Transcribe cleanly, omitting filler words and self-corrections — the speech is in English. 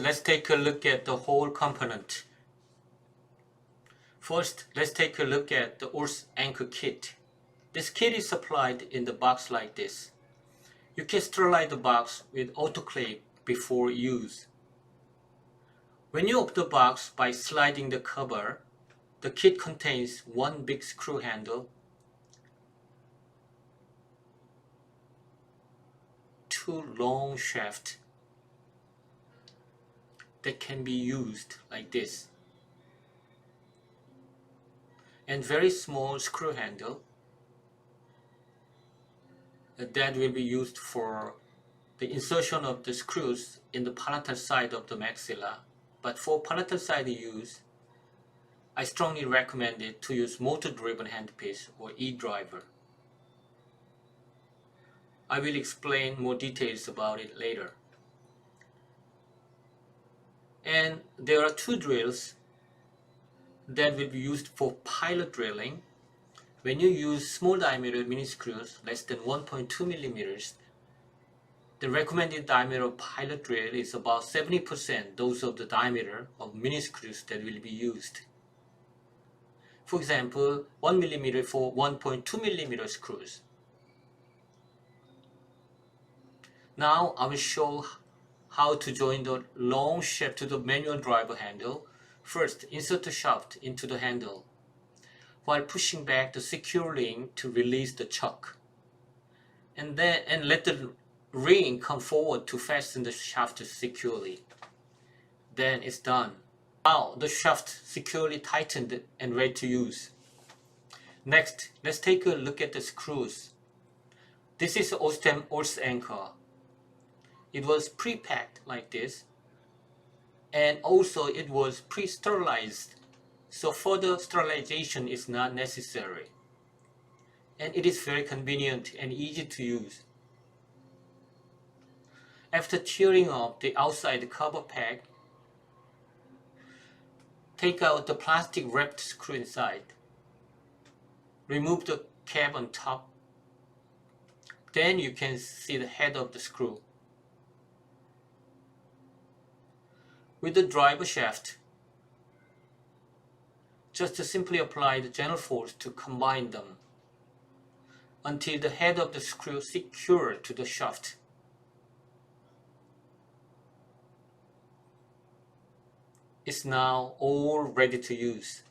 let's take a look at the whole component. First, let's take a look at the Orthanchor kit. This kit is supplied in the box like this. You can sterilize the box with autoclave before use. When you open the box by sliding the cover, the kit contains one big screw handle, two long shafts that can be used like this, and very small screw handle that will be used for the insertion of the screws in the palatal side of the maxilla. But for palatal side use, I strongly recommend it to use motor-driven handpiece or e-driver. I will explain more details about it later. And there are two drills that will be used for pilot drilling. When you use small diameter mini screws less than 1.2 millimeters, the recommended diameter of pilot drill is about 70% those of the diameter of mini screws that will be used. For example, 1 millimeter for 1.2 millimeter screws. Now I will show how to join the long shaft to the manual driver handle. First, insert the shaft into the handle while pushing back the secure ring to release the chuck, and let the ring come forward to fasten the shaft securely. Then it's done. Now the shaft securely tightened and ready to use. Next, let's take a look at the screws. This is Orthanchor. It was pre-packed like this, and also it was pre-sterilized, so further sterilization is not necessary, and it is very convenient and easy to use. After tearing off the outside cover pack, take out the plastic wrapped screw inside. Remove the cap on top. Then you can see the head of the screw. With the driver shaft, just simply apply the general force to combine them until the head of the screw is secured to the shaft. It's now all ready to use.